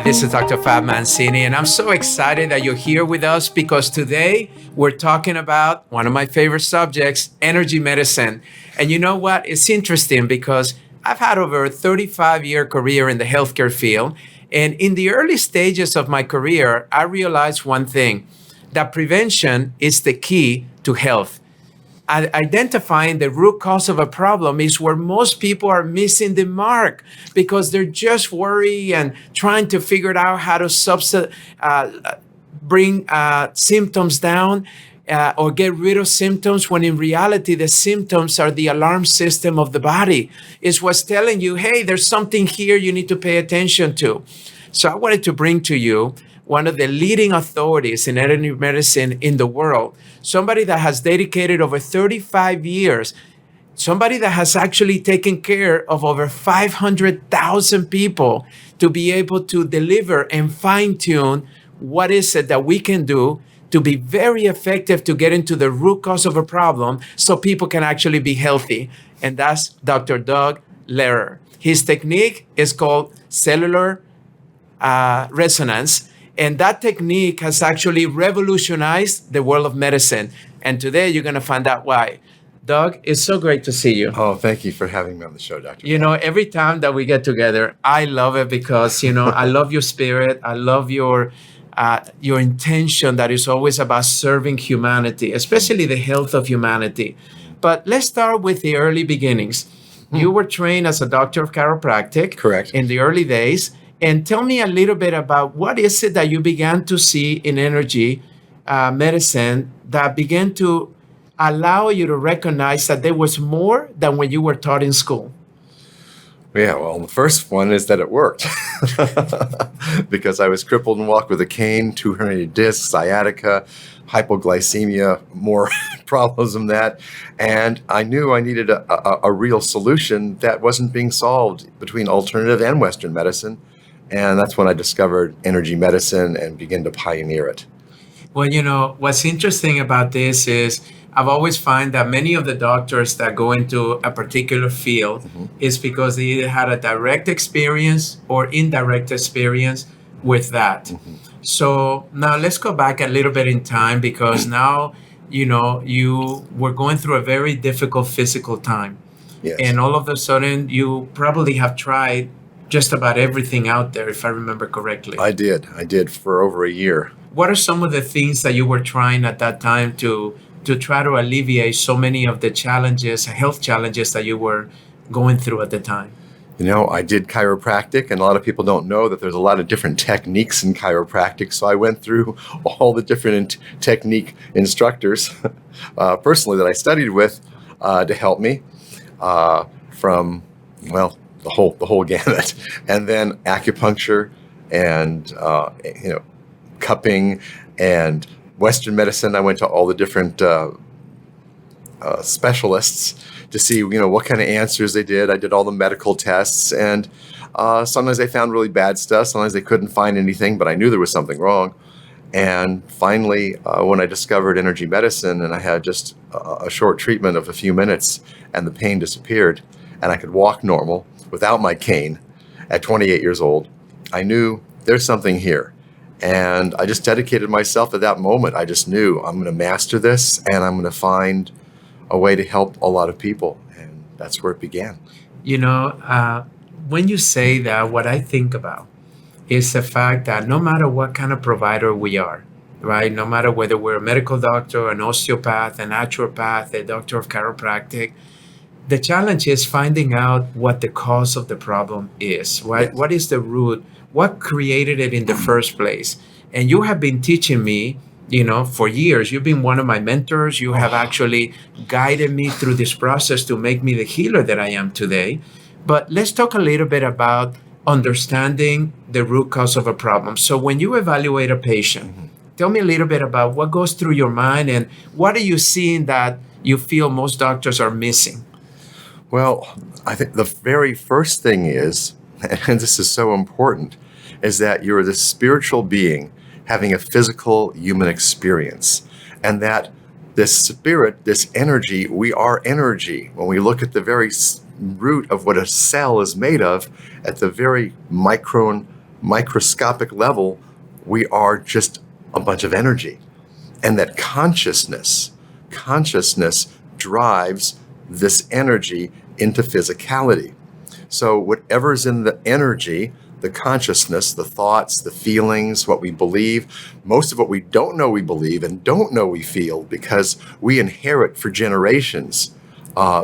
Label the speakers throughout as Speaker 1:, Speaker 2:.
Speaker 1: This is Dr. Fab Mancini, and I'm so excited that you're here with us because today we're talking about one of my favorite subjects, energy medicine. And you know what? It's interesting because I've had over a 35-year career in the healthcare field. And in the early stages of my career, I realized one thing, that prevention is the key to health. Identifying the root cause of a problem is where most people are missing the mark because they're just worried and trying to figure out how to bring symptoms down or get rid of symptoms, when in reality, the symptoms are the alarm system of the body. It's what's telling you, hey, there's something here you need to pay attention to. So I wanted to bring to you one of the leading authorities in energy medicine in the world, somebody that has dedicated over 35 years, somebody that has actually taken care of over 500,000 people to be able to deliver and fine-tune what is it that we can do to be very effective to get into the root cause of a problem so people can actually be healthy. And that's Dr. Doug Lehrer. His technique is called Cellular Resonance. And that technique has actually revolutionized the world of medicine. And today you're going to find out why. Doug, it's so great to see you.
Speaker 2: Oh, thank you for having me on the show, Dr.
Speaker 1: You know, every time that we get together, I love it because, you know, I love your spirit. I love your intention that is always about serving humanity, especially the health of humanity. But let's start with the early beginnings. You were trained as a doctor of chiropractic.
Speaker 2: Correct.
Speaker 1: In the early days. And tell me a little bit about what is it that you began to see in energy medicine that began to allow you to recognize that there was more than what you were taught in school?
Speaker 2: Yeah, well, the first one is that it worked because I was crippled and walked with a cane, 2 herniated discs, sciatica, hypoglycemia, more problems than that. And I knew I needed a real solution that wasn't being solved between alternative and Western medicine. And that's when I discovered energy medicine and began to pioneer it.
Speaker 1: Well, you know, what's interesting about this is I've always found that many of the doctors that go into a particular field is because they either had a direct experience or indirect experience with that. So now let's go back a little bit in time because now, you know, you were going through a very difficult physical time.
Speaker 2: Yes.
Speaker 1: And all of a sudden you probably have tried just about everything out there, if I remember correctly.
Speaker 2: I did for over a year.
Speaker 1: What are some of the things that you were trying at that time to try to alleviate so many of the challenges, health challenges that you were going through at the time?
Speaker 2: You know, I did chiropractic, and a lot of people don't know that there's a lot of different techniques in chiropractic. So I went through all the different technique instructors personally that I studied with to help me from, well, the whole gamut. And then acupuncture and, cupping and Western medicine. I went to all the different specialists to see, what kind of answers they did. I did all the medical tests, and sometimes they found really bad stuff. Sometimes they couldn't find anything, but I knew there was something wrong. And finally, when I discovered energy medicine and I had just a short treatment of a few minutes and the pain disappeared and I could walk normal without my cane at 28 years old, I knew there's something here. And I just dedicated myself at that moment. I just knew I'm going to master this and I'm going to find a way to help a lot of people. And that's where it began. You know,
Speaker 1: when you say that, what I think about is the fact that no matter what kind of provider we are, right? No matter whether we're a medical doctor, an osteopath, a naturopath, a doctor of chiropractic, the challenge is finding out what the cause of the problem is, right?
Speaker 2: Yes.
Speaker 1: What is the root? What created it in the first place? And you have been teaching me, for years. You've been one of my mentors. You have actually guided me through this process to make me the healer that I am today. But let's talk a little bit about understanding the root cause of a problem. So when you evaluate a patient, tell me a little bit about what goes through your mind and what are you seeing that you feel most doctors are missing?
Speaker 2: Well, I think the very first thing is, and this is so important, is that you're this spiritual being having a physical human experience. And that this spirit, this energy, we are energy. When we look at the very root of what a cell is made of, at the very micron microscopic level, we are just a bunch of energy. And that consciousness drives this energy into physicality. So whatever's in the energy, the consciousness, the thoughts, the feelings, what we believe, most of what we don't know we believe and don't know we feel, because we inherit for generations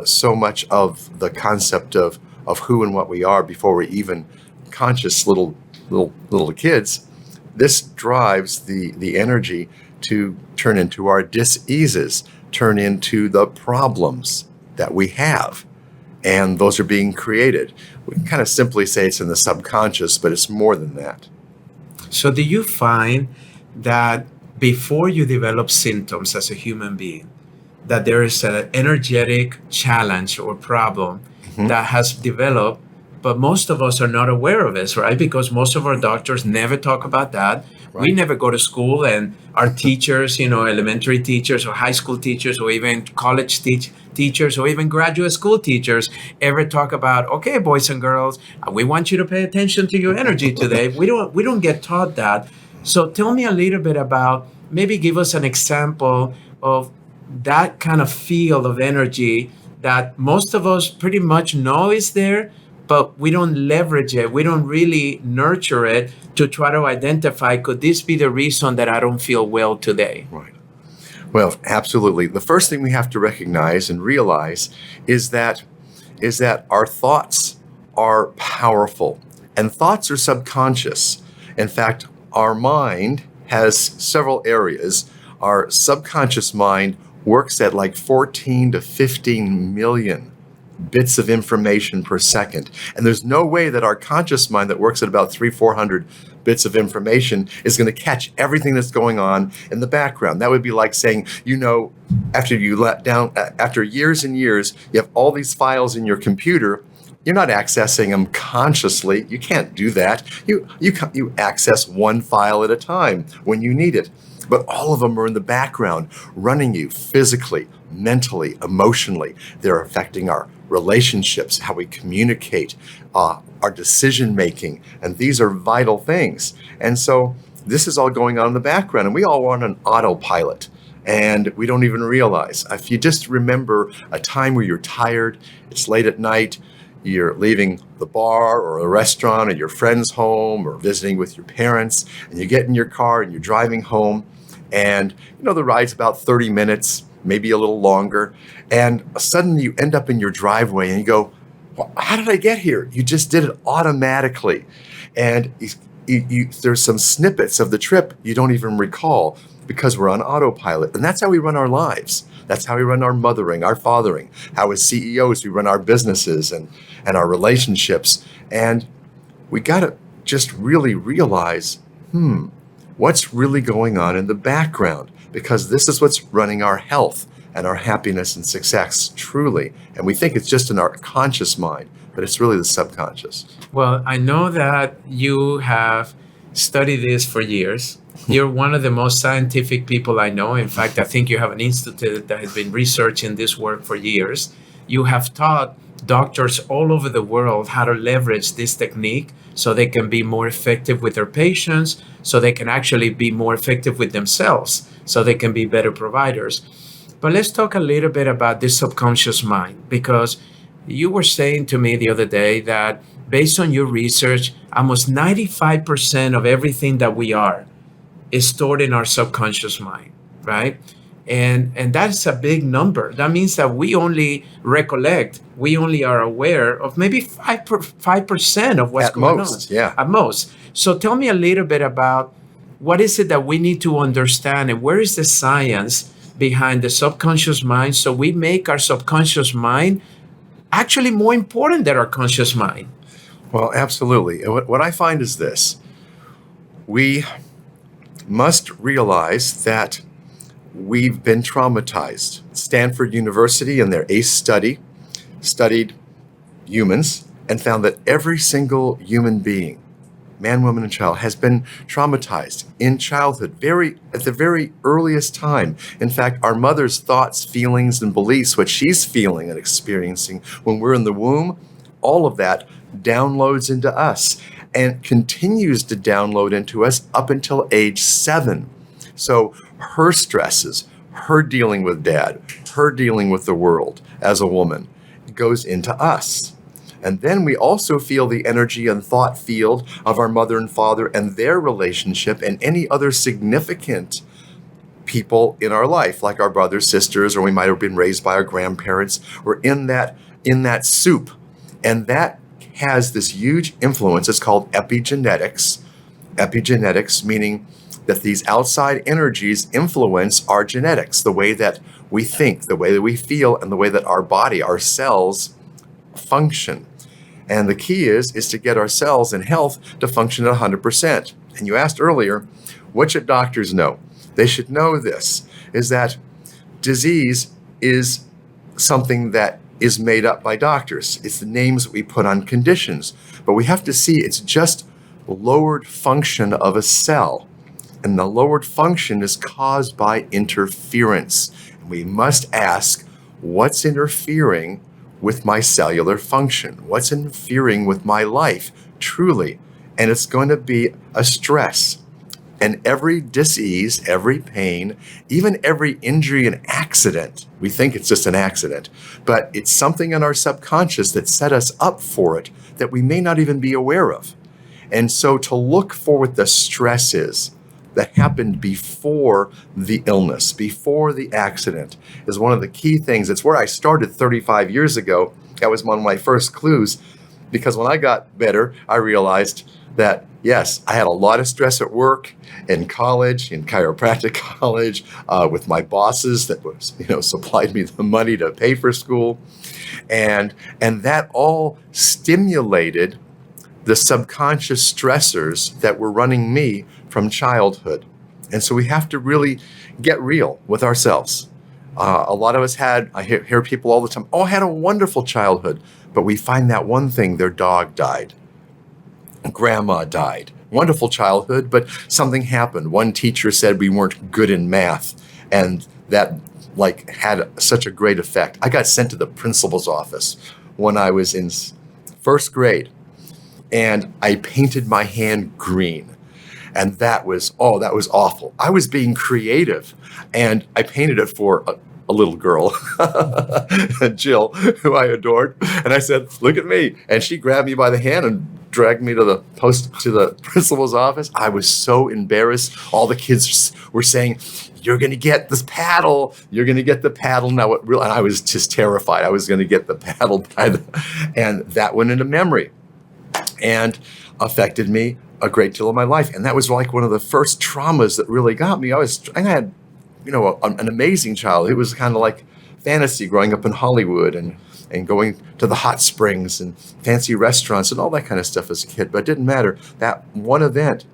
Speaker 2: so much of the concept of who and what we are before we're even conscious little kids. This drives the energy to turn into our dis-eases, turn into the problems that we have. And those are being created. We can kind of simply say it's in the subconscious, but it's more than that.
Speaker 1: So do you find that before you develop symptoms as a human being, that there is an energetic challenge or problem that has developed, but most of us are not aware of it, right? Because most of our doctors never talk about that. Right. We never go to school, and our teachers, elementary teachers or high school teachers or even college teachers or even graduate school teachers ever talk about, okay, boys and girls, we want you to pay attention to your energy today. We don't get taught that. So tell me a little bit about, maybe give us an example of that kind of field of energy that most of us pretty much know is there, but we don't leverage it. We don't really nurture it to try to identify, could this be the reason that I don't feel well today?
Speaker 2: Right. Well, absolutely. The first thing we have to recognize and realize is that our thoughts are powerful, and thoughts are subconscious. In fact, our mind has several areas. Our subconscious mind works at like 14 to 15 million bits of information per second. And there's no way that our conscious mind that works at about 400 bits of information is going to catch everything that's going on in the background. That would be like saying, after years and years, you have all these files in your computer. You're not accessing them consciously. You can't do that. You access one file at a time when you need it. But all of them are in the background, running you physically, mentally, emotionally. They're affecting our relationships, how we communicate, our decision making, and these are vital things. And so this is all going on in the background, and we all are on an autopilot, and we don't even realize. If you just remember a time where you're tired, it's late at night, you're leaving the bar or a restaurant or your friend's home or visiting with your parents, and you get in your car and you're driving home, and the ride's about 30 minutes, maybe a little longer, and suddenly you end up in your driveway and you go, well, how did I get here? You just did it automatically. And there's some snippets of the trip you don't even recall because we're on autopilot. And that's how we run our lives. That's how we run our mothering, our fathering. How as CEOs we run our businesses and our relationships. And we got to just really realize, what's really going on in the background? Because this is what's running our health and our happiness and success, truly. And we think it's just in our conscious mind, but it's really the subconscious.
Speaker 1: Well, I know that you have studied this for years. You're one of the most scientific people I know. In fact, I think you have an institute that has been researching this work for years. You have taught doctors all over the world how to leverage this technique so they can be more effective with their patients, so they can actually be more effective with themselves, so they can be better providers. But let's talk a little bit about this subconscious mind, because you were saying to me the other day that based on your research, almost 95% of everything that we are is stored in our subconscious mind, right? And that's a big number. That means that we only recollect, we only are aware of maybe 5% of what's going on. At most. So tell me a little bit about what is it that we need to understand, and where is the science behind the subconscious mind, so we make our subconscious mind actually more important than our conscious mind?
Speaker 2: Well, absolutely. And what I find is this. We must realize that we've been traumatized. Stanford University in their ACE study studied humans and found that every single human being, man, woman, and child, has been traumatized in childhood, at the very earliest time. In fact, our mother's thoughts, feelings, and beliefs, what she's feeling and experiencing when we're in the womb, all of that downloads into us. and continues to download into us up until age 7. So her stresses, her dealing with dad, her dealing with the world as a woman goes into us. And then we also feel the energy and thought field of our mother and father and their relationship and any other significant people in our life, like our brothers, sisters, or we might have been raised by our grandparents. We're in that soup. And that has this huge influence. It's called epigenetics. Epigenetics meaning that these outside energies influence our genetics, the way that we think, the way that we feel, and the way that our body, our cells function. And the key is to get our cells in health to function at 100%. And you asked earlier, what should doctors know? They should know this, is that disease is something that is made up by doctors. It's the names that we put on conditions. But we have to see it's just lowered function of a cell. And the lowered function is caused by interference. And we must ask, what's interfering with my cellular function? What's interfering with my life, truly? And it's going to be a stress. And every disease, every pain, even every injury and accident, we think it's just an accident, but it's something in our subconscious that set us up for it that we may not even be aware of. And so to look for what the stress is that happened before the illness, before the accident, is one of the key things. It's where I started 35 years ago. That was one of my first clues, because when I got better, I realized that, yes, I had a lot of stress at work, in college, in chiropractic college, with my bosses that was, supplied me the money to pay for school. And that all stimulated the subconscious stressors that were running me from childhood. And so we have to really get real with ourselves. A lot of us I hear people all the time, I had a wonderful childhood, but we find that one thing, their dog died. Grandma died. Wonderful childhood, but something happened. One teacher said we weren't good in math, and that had such a great effect. I got sent to the principal's office when I was in first grade, and I painted my hand green. And that was awful. I was being creative, and I painted it for a little girl, Jill, who I adored. And I said, "Look at me." And she grabbed me by the hand and dragged me to the principal's office. I was so embarrassed. All the kids were saying, "You're going to get this paddle. You're going to get the paddle." And I was just terrified. I was going to get the paddle and that went into memory and affected me a great deal of my life. And that was like one of the first traumas that really got me. I had, an amazing childhood. It was kind of like fantasy growing up in Hollywood and going to the hot springs and fancy restaurants and all that kind of stuff as a kid. But it didn't matter. That one event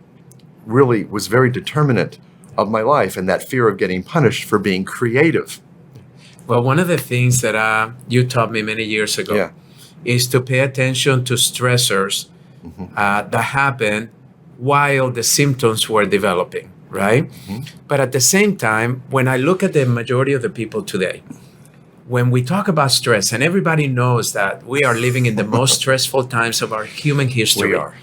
Speaker 2: really was very determinant of my life, and that fear of getting punished for being creative.
Speaker 1: Well, one of the things that you taught me many years ago is to pay attention to stressors that happen while the symptoms were developing, right? But at the same time, when I look at the majority of the people today, when we talk about stress, and everybody knows that we are living in the most stressful times of our human history.
Speaker 2: We are.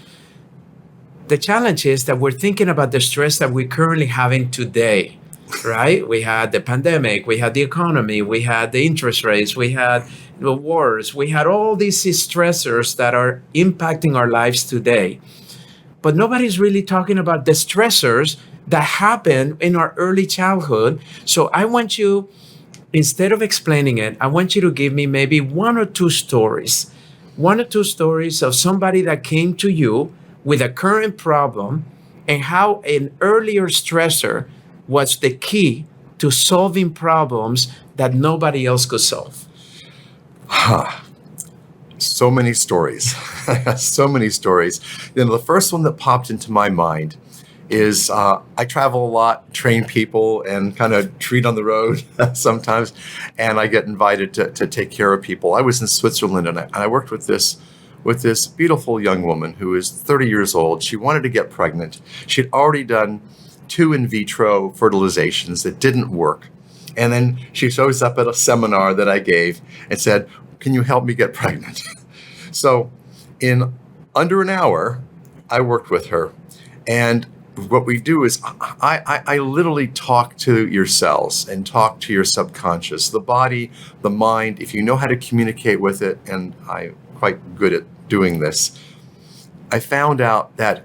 Speaker 1: The challenge is that we're thinking about the stress that we're currently having today, right? We had the pandemic, we had the economy, we had the interest rates, we had the wars, we had all these stressors that are impacting our lives today. But nobody's really talking about the stressors that happen in our early childhood. So I want you, instead of explaining it, I want you to give me maybe one or two stories of somebody that came to you with a current problem and how an earlier stressor was the key to solving problems that nobody else could solve.
Speaker 2: So many stories. So many stories. The first one that popped into my mind is I travel a lot, train people, and kind of treat on the road sometimes, and I get invited to take care of people. I was in Switzerland, and I worked with this beautiful young woman who is 30 years old. She wanted to get pregnant. She'd already done 2 in vitro fertilizations that didn't work. And then she shows up at a seminar that I gave and said, "Can you help me get pregnant?" So in under an hour, I worked with her, and what we do is I literally talk to your cells and talk to your subconscious, the body, the mind, if you know how to communicate with it, and I'm quite good at doing this. I found out that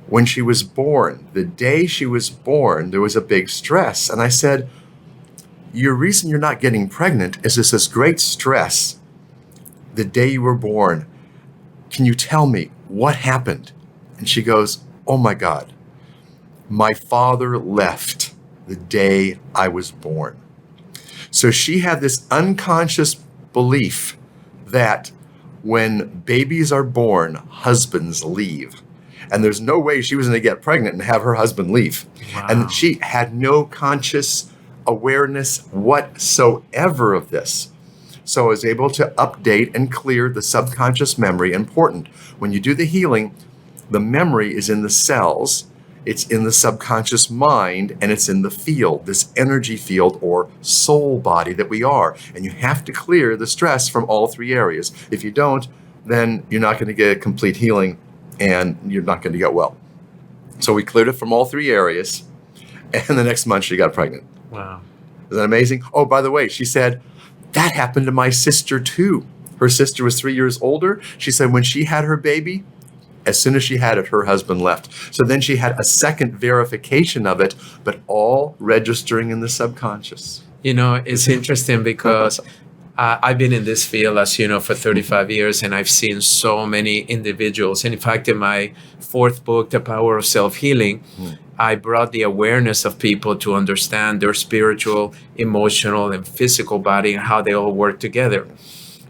Speaker 2: when she was born, the day she was born, there was a big stress. And I said, your reason you're not getting pregnant is this great stress the day you were born. Can you tell me what happened? And she goes, oh my God, my father left the day I was born. So she had this unconscious belief that when babies are born, husbands leave. And there's no way she was going to get pregnant and have her husband leave.
Speaker 1: Wow.
Speaker 2: And she had no conscious awareness whatsoever of this. So I was able to update and clear the subconscious memory. Important. When you do the healing, the memory is in the cells, it's in the subconscious mind, and it's in the field, this energy field or soul body that we are. And you have to clear the stress from all three areas. If you don't, then you're not going to get a complete healing and you're not going to get well. So we cleared it from all three areas. And the next month she got pregnant.
Speaker 1: Wow.
Speaker 2: Isn't that amazing? Oh, by the way, she said, that happened to my sister too. Her sister was 3 years older. She said when she had her baby, as soon as she had it, her husband left. So then she had a second verification of it, but all registering in the subconscious.
Speaker 1: You know, it's interesting because I've been in this field, as you know, for 35 years, and I've seen so many individuals. And in fact, in my fourth book, The Power of SelfHealing, I brought the awareness of people to understand their spiritual, emotional, and physical body and how they all work together.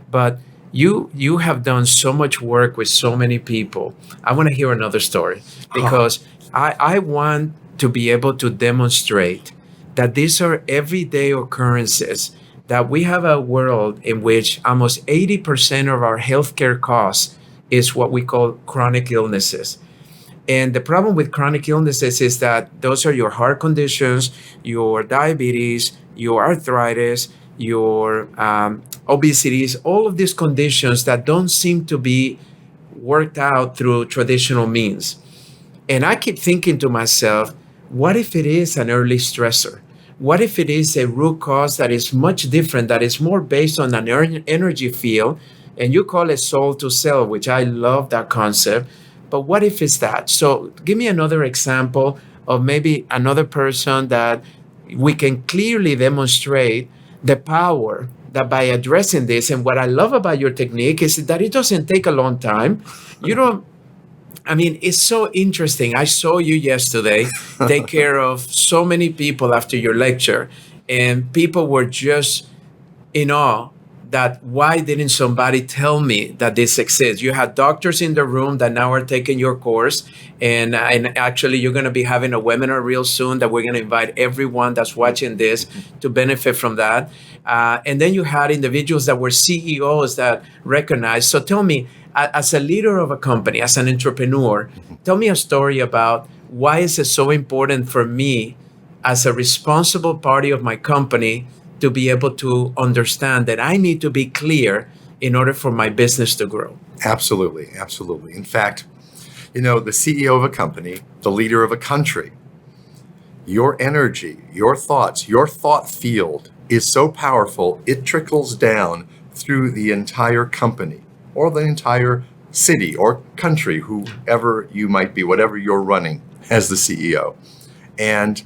Speaker 1: But you have done so much work with so many people. I want to hear another story because I want to be able to demonstrate that these are everyday occurrences, that we have a world in which almost 80% of our healthcare costs is what we call chronic illnesses. And the problem with chronic illnesses is that those are your heart conditions, your diabetes, your arthritis, your obesities, all of these conditions that don't seem to be worked out through traditional means. And I keep thinking to myself, what if it is an early stressor? What if it is a root cause that is much different, that is more based on an energy field, and you call it soul to cell, which I love that concept. But what if it's that? So give me another example of maybe another person that we can clearly demonstrate the power that by addressing this. And what I love about your technique is that it doesn't take a long time. It's so interesting. I saw you yesterday take care of so many people after your lecture, and people were just in awe that why didn't somebody tell me that this exists? You had doctors in the room that now are taking your course, and actually you're going to be having a webinar real soon that we're going to invite everyone that's watching this to benefit from that. And then you had individuals that were CEOs that recognized. So tell me, as a leader of a company, as an entrepreneur, tell me a story about why is it so important for me as a responsible party of my company to be able to understand that I need to be clear in order for my business to grow.
Speaker 2: Absolutely, absolutely. In fact, the CEO of a company, the leader of a country, your energy, your thoughts, your thought field is so powerful, it trickles down through the entire company or the entire city or country, whoever you might be, whatever you're running as the CEO. And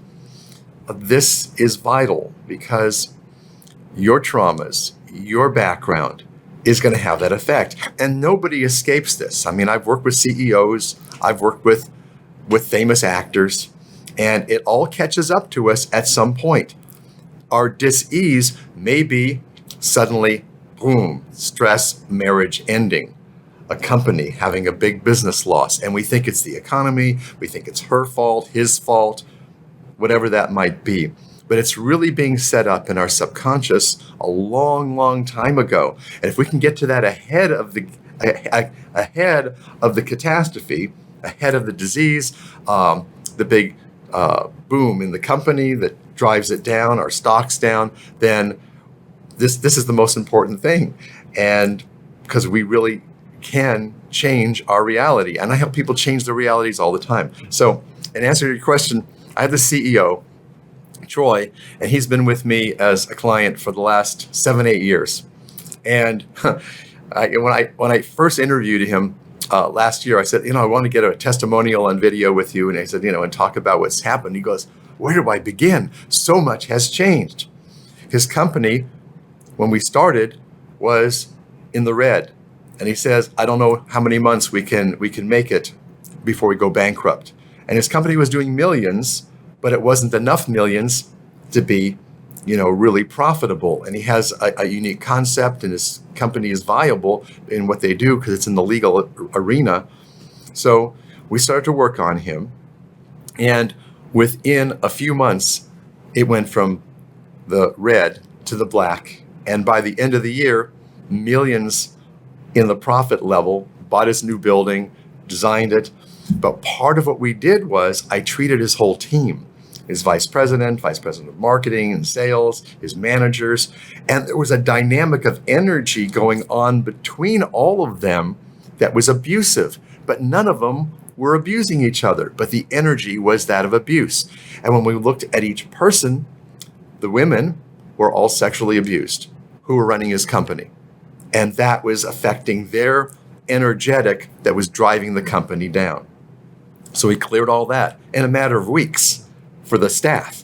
Speaker 2: this is vital because your traumas, your background is going to have that effect. And nobody escapes this. I mean, I've worked with CEOs, I've worked with famous actors, and it all catches up to us at some point. Our dis-ease may be suddenly, boom, stress, marriage ending, a company having a big business loss, and we think it's the economy, we think it's her fault, his fault, whatever that might be. But it's really being set up in our subconscious a long, long time ago. And if we can get to that ahead of the catastrophe, ahead of the disease, the big boom in the company that drives it down, our stocks down, then this is the most important thing. And because we really can change our reality. And I help people change their realities all the time. So in answer to your question, I have the CEO, Troy, and he's been with me as a client for the last 7-8 years. And when I first interviewed him last year, I said, I want to get a testimonial on video with you. And I said, and talk about what's happened. He goes, where do I begin? So much has changed. His company, when we started, was in the red. And he says, I don't know how many months we can make it before we go bankrupt. And his company was doing millions, but it wasn't enough millions to be, really profitable. And he has a unique concept, and his company is viable in what they do because it's in the legal arena. So we started to work on him. And within a few months, it went from the red to the black. And by the end of the year, millions in the profit level, bought his new building, designed it. But part of what we did was I treated his whole team, his vice president of marketing and sales, his managers. And there was a dynamic of energy going on between all of them that was abusive, but none of them were abusing each other. But the energy was that of abuse. And when we looked at each person, the women were all sexually abused who were running his company. And that was affecting their energetic that was driving the company down. So he cleared all that in a matter of weeks for the staff.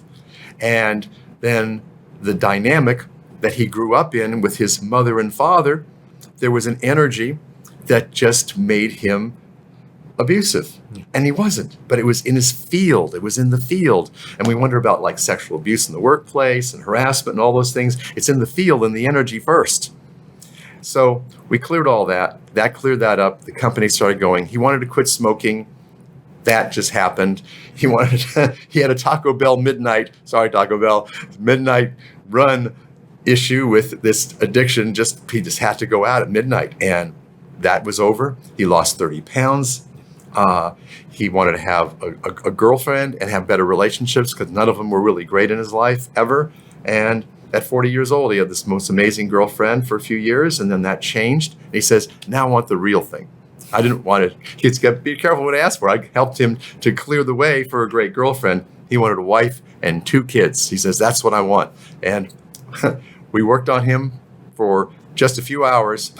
Speaker 2: And then the dynamic that he grew up in with his mother and father, there was an energy that just made him abusive. And he wasn't, but it was in his field. It was in the field. And we wonder about like sexual abuse in the workplace and harassment and all those things. It's in the field and the energy first. So we cleared all that. That cleared that up. The company started going. He wanted to quit smoking. That just happened. He had a Taco Bell midnight run issue with this addiction. He just had to go out at midnight, and that was over. He lost 30 pounds. He wanted to have a girlfriend and have better relationships because none of them were really great in his life ever. And at 40 years old, he had this most amazing girlfriend for a few years, and then that changed. And he says, now I want the real thing. I didn't want it. Kids got to be careful what I asked for. I helped him to clear the way for a great girlfriend. He wanted a wife and 2 kids. He says, that's what I want. And we worked on him for just a few hours.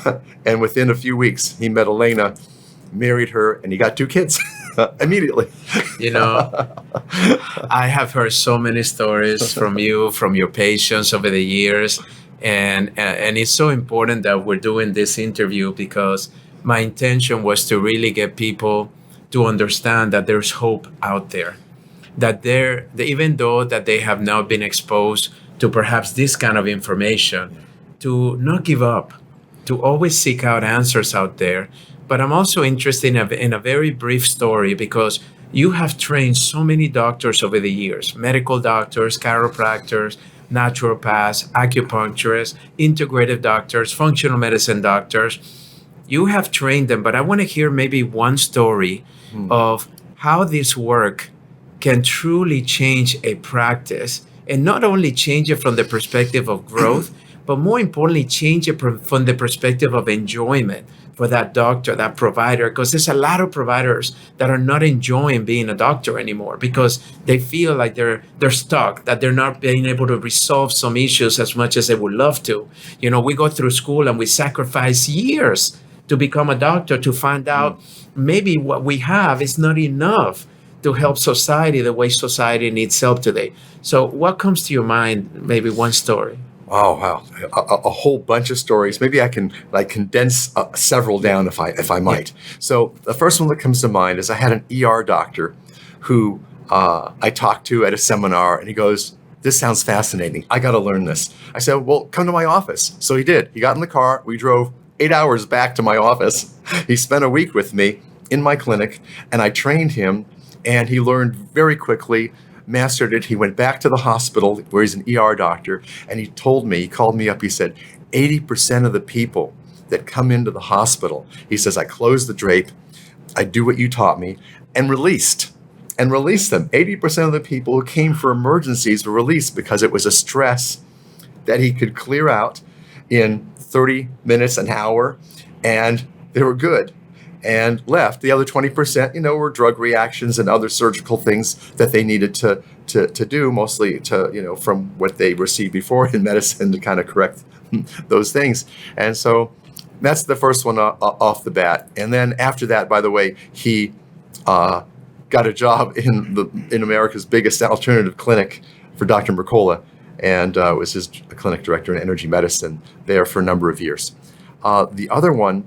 Speaker 2: And within a few weeks, he met Elena, married her, and he got 2 kids immediately.
Speaker 1: I have heard so many stories from you, from your patients over the years. And it's so important that we're doing this interview because my intention was to really get people to understand that there's hope out there, that even though that they have not been exposed to perhaps this kind of information, to not give up, to always seek out answers out there. But I'm also interested in a very brief story because you have trained so many doctors over the years, medical doctors, chiropractors, naturopaths, acupuncturists, integrative doctors, functional medicine doctors. You have trained them, but I want to hear maybe one story of how this work can truly change a practice, and not only change it from the perspective of growth, but more importantly, change it from the perspective of enjoyment for that doctor, that provider, because there's a lot of providers that are not enjoying being a doctor anymore because they feel like they're stuck, that they're not being able to resolve some issues as much as they would love to. We go through school and we sacrifice years to become a doctor to find out maybe what we have is not enough to help society the way society needs help today. So what comes to your mind, maybe one story?
Speaker 2: Oh, wow. A whole bunch of stories. Maybe I can condense several down if I might. Yeah. So the first one that comes to mind is I had an ER doctor who I talked to at a seminar, and he goes, this sounds fascinating. I got to learn this. I said, well, come to my office. So he did. He got in the car. We drove 8 hours back to my office. He spent a week with me in my clinic, and I trained him, and he learned very quickly, mastered it. He went back to the hospital where he's an ER doctor, and he called me up, he said, 80% of the people that come into the hospital, he says, I close the drape, I do what you taught me, and released them. 80% of the people who came for emergencies were released because it was a stress that he could clear out in 30 minutes, an hour, and they were good and left. The other 20%, were drug reactions and other surgical things that they needed to do, mostly from what they received before in medicine to kind of correct those things. And so that's the first one off the bat. And then after that, by the way, he got a job in America's biggest alternative clinic for Dr. Mercola, and was his clinic director in energy medicine there for a number of years. The other one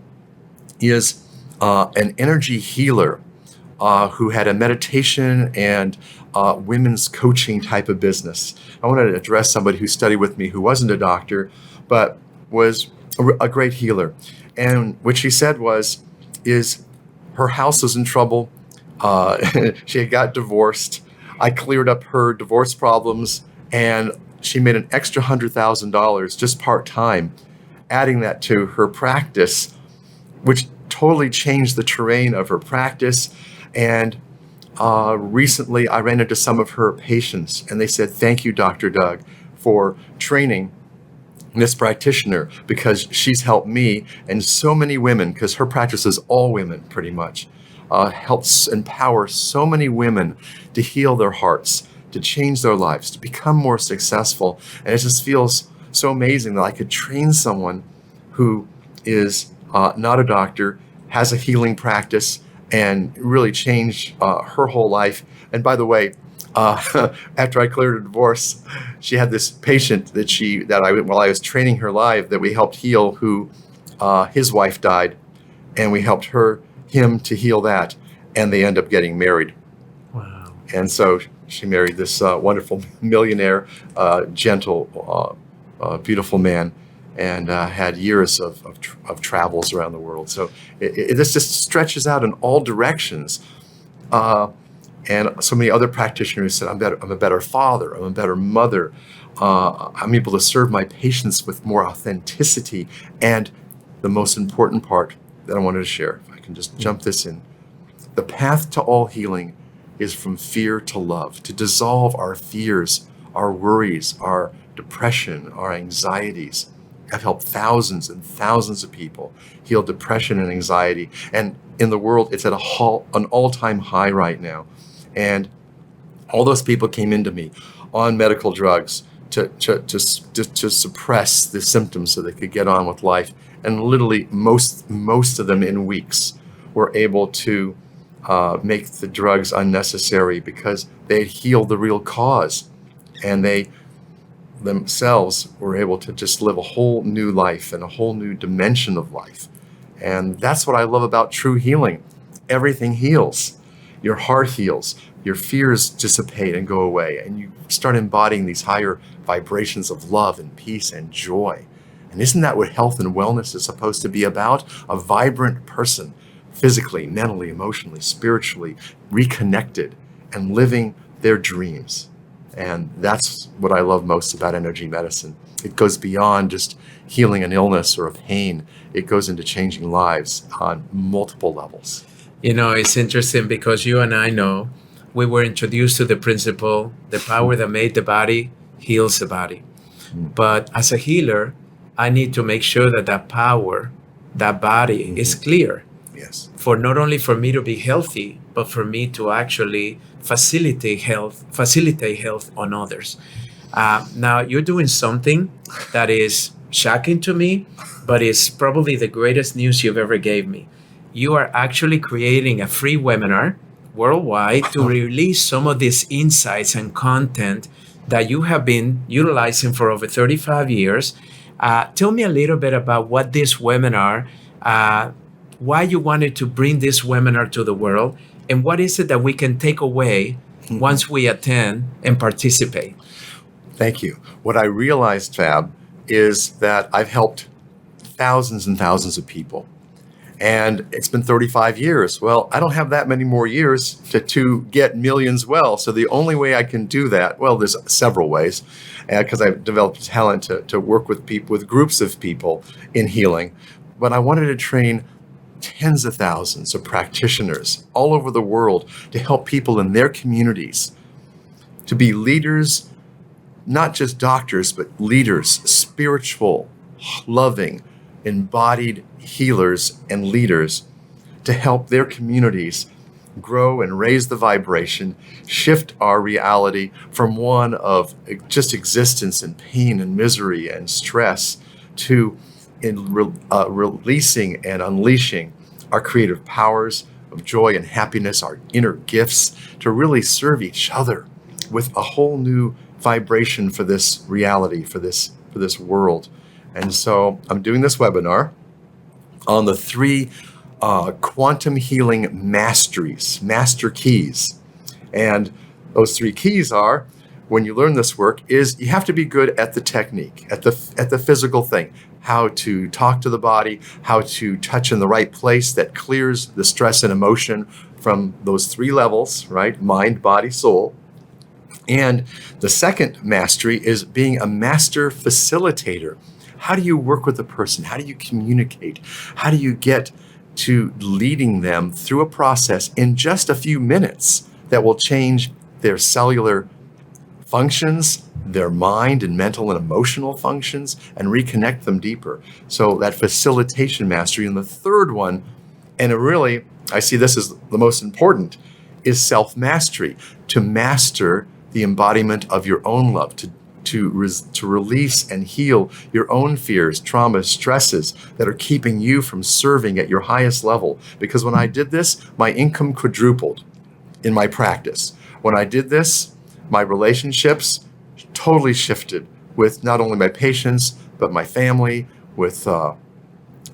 Speaker 2: is an energy healer who had a meditation and women's coaching type of business. I wanted to address somebody who studied with me who wasn't a doctor, but was a great healer. And what she said is her house was in trouble. She had got divorced. I cleared up her divorce problems, and she made an extra $100,000 just part-time, adding that to her practice, which totally changed the terrain of her practice. And recently I ran into some of her patients, and they said, "Thank you, Dr. Doug, for training this practitioner, because she's helped me and so many women," because her practice is all women pretty much, helps empower so many women to heal their hearts, to change their lives, to become more successful. And it just feels so amazing that I could train someone who is not a doctor, has a healing practice, and really change her whole life. And by the way, after I cleared her divorce, she had this patient while I was training her live, that we helped heal, who his wife died, and we helped him to heal that, and they end up getting married.
Speaker 1: Wow.
Speaker 2: And so she married this wonderful millionaire, gentle, beautiful man, and had years of travels around the world. So this just stretches out in all directions. And so many other practitioners said, I'm a better father, I'm a better mother, I'm able to serve my patients with more authenticity. And the most important part that I wanted to share, if I can just jump this in, the path to all healing is from fear to love, to dissolve our fears, our worries, our depression, our anxieties. I've helped thousands and thousands of people heal depression and anxiety. And in the world, it's at an all-time high right now. And all those people came into me on medical drugs to suppress the symptoms so they could get on with life. And literally most of them in weeks were able to make the drugs unnecessary, because they had healed the real cause, and they themselves were able to just live a whole new life and a whole new dimension of life. And that's what I love about true healing. Everything heals. Your heart heals, your fears dissipate and go away, and you start embodying these higher vibrations of love and peace and joy. And isn't that what health and wellness is supposed to be about? A vibrant person, physically, mentally, emotionally, spiritually, reconnected and living their dreams. And that's what I love most about energy medicine. It goes beyond just healing an illness or a pain. It goes into changing lives on multiple levels.
Speaker 1: It's interesting because you and I know we were introduced to the principle, the power that made the body heals the body. But as a healer, I need to make sure that power, that body is clear.
Speaker 2: Yes.
Speaker 1: For not only for me to be healthy, but for me to actually facilitate health on others. Now you're doing something that is shocking to me, but it's probably the greatest news you've ever gave me. You are actually creating a free webinar worldwide to release some of these insights and content that you have been utilizing for over 35 years. Tell me a little bit about what this webinar, why you wanted to bring this webinar to the world, and what is it that we can take away once we attend and participate.
Speaker 2: Thank you. What I realized, Fab, is that I've helped thousands and thousands of people. And it's been 35 years. Well, I don't have that many more years to get millions well. So the only way I can do that, well, there's several ways, because I've developed talent to work with people, with groups of people in healing. But I wanted to train tens of thousands of practitioners all over the world to help people in their communities to be leaders, not just doctors, but leaders, spiritual, loving, embodied healers and leaders to help their communities grow and raise the vibration, shift our reality from one of just existence and pain and misery and stress to releasing and unleashing our creative powers of joy and happiness, our inner gifts, to really serve each other with a whole new vibration for this reality, for this world. And so I'm doing this webinar on the 3 quantum healing master keys. And those 3 keys are, when you learn this work, is you have to be good at the technique, at the physical thing, how to talk to the body, how to touch in the right place that clears the stress and emotion from those 3 levels, right? Mind, body, soul. And the second mastery is being a master facilitator. How do you work with a person? How do you communicate? How do you get to leading them through a process in just a few minutes that will change their cellular functions, their mind and mental and emotional functions, and reconnect them deeper? So that facilitation mastery. And the third one, and really, I see this as the most important, is self-mastery, to master the embodiment of your own love, to release and heal your own fears, traumas, stresses that are keeping you from serving at your highest level. Because when I did this, my income quadrupled in my practice. When I did this, my relationships totally shifted with not only my patients, but my family, with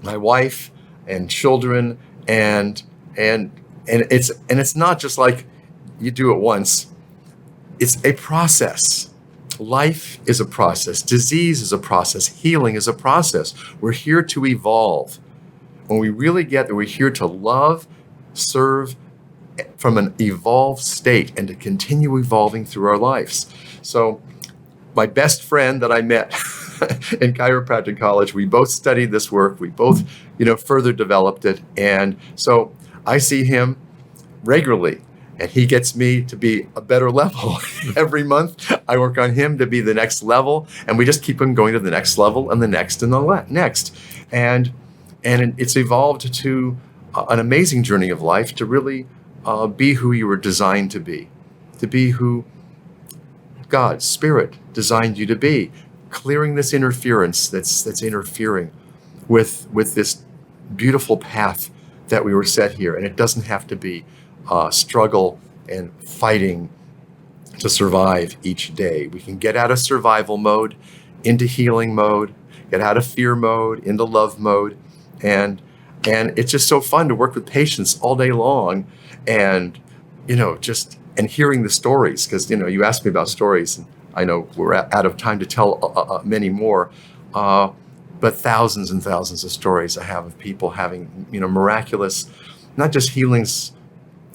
Speaker 2: my wife and children, and it's not just like you do it once. It's a process. Life is a process. Disease is a process. Healing is a process. We're here to evolve. When we really get that, we're here to love, serve from an evolved state and to continue evolving through our lives. So my best friend that I met in chiropractic college, we both studied this work. We both, further developed it. And so I see him regularly. And he gets me to be a better level. Every month, I work on him to be the next level. And we just keep him going to the next level and the next and the next. And it's evolved to an amazing journey of life to really be who you were designed to be who God, Spirit, designed you to be, clearing this interference that's interfering with this beautiful path that we were set here. And it doesn't have to be struggle and fighting to survive each day. We can get out of survival mode into healing mode, get out of fear mode into love mode. And it's just so fun to work with patients all day long and, and hearing the stories, because, you asked me about stories, and I know we're out of time to tell many more, but thousands and thousands of stories I have of people having, miraculous, not just healings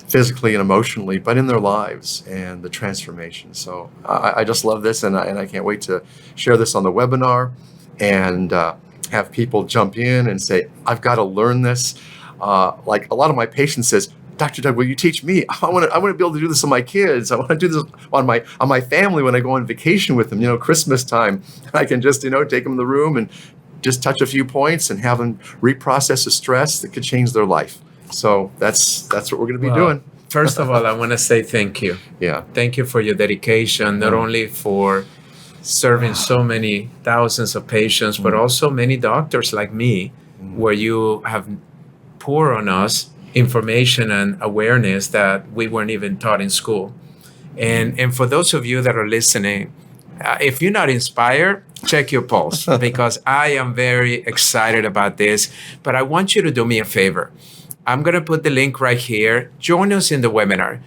Speaker 2: physically and emotionally, but in their lives and the transformation. So I just love this, and I can't wait to share this on the webinar and have people jump in and say, I've got to learn this. Like a lot of my patients says, Dr. Doug, will you teach me? I want to be able to do this on my kids. I want to do this on my family when I go on vacation with them. Christmas time, I can just take them in the room and just touch a few points and have them reprocess the stress that could change their life. So that's what we're going to be doing.
Speaker 1: First of all, I want to say thank you.
Speaker 2: Yeah.
Speaker 1: Thank you for your dedication, not only for serving so many thousands of patients, but also many doctors like me, where you have poured on us information and awareness that we weren't even taught in school. And for those of you that are listening, if you're not inspired, check your pulse, because I am very excited about this. But I want you to do me a favor. I'm going to put the link right here. Join us in the webinar.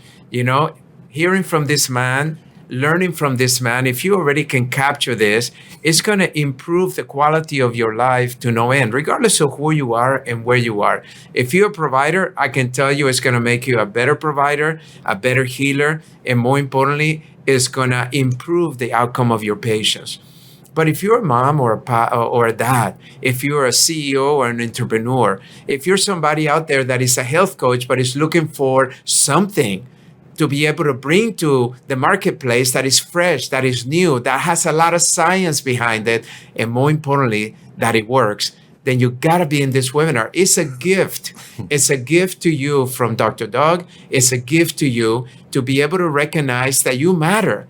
Speaker 1: Hearing from this man, learning from this man, if you already can capture this, it's going to improve the quality of your life to no end, regardless of who you are and where you are. If you're a provider, I can tell you it's going to make you a better provider, a better healer, and more importantly, it's going to improve the outcome of your patients. But if you're a mom or a dad, if you're a CEO or an entrepreneur, if you're somebody out there that is a health coach but is looking for something to be able to bring to the marketplace that is fresh, that is new, that has a lot of science behind it, and more importantly, that it works, then you gotta be in this webinar. It's a gift. It's a gift to you from Dr. Doug. It's a gift to you to be able to recognize that you matter.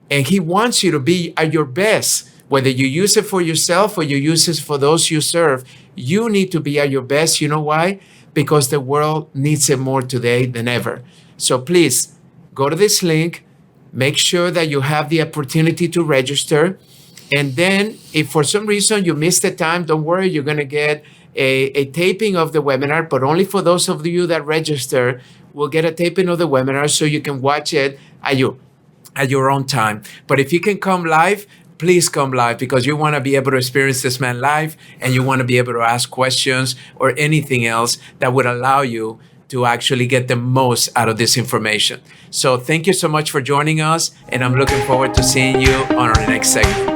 Speaker 1: And he wants you to be at your best. Whether you use it for yourself or you use it for those you serve, you need to be at your best. You know why? Because the world needs it more today than ever. So please go to this link, make sure that you have the opportunity to register. And then if for some reason you missed the time, don't worry, you're going to get a taping of the webinar, but only for those of you that register, we'll get a taping of the webinar so you can watch it at your own time. But if you can come live, please come live, because you want to be able to experience this man live, and you want to be able to ask questions or anything else that would allow you to actually get the most out of this information. So thank you so much for joining us, and I'm looking forward to seeing you on our next segment.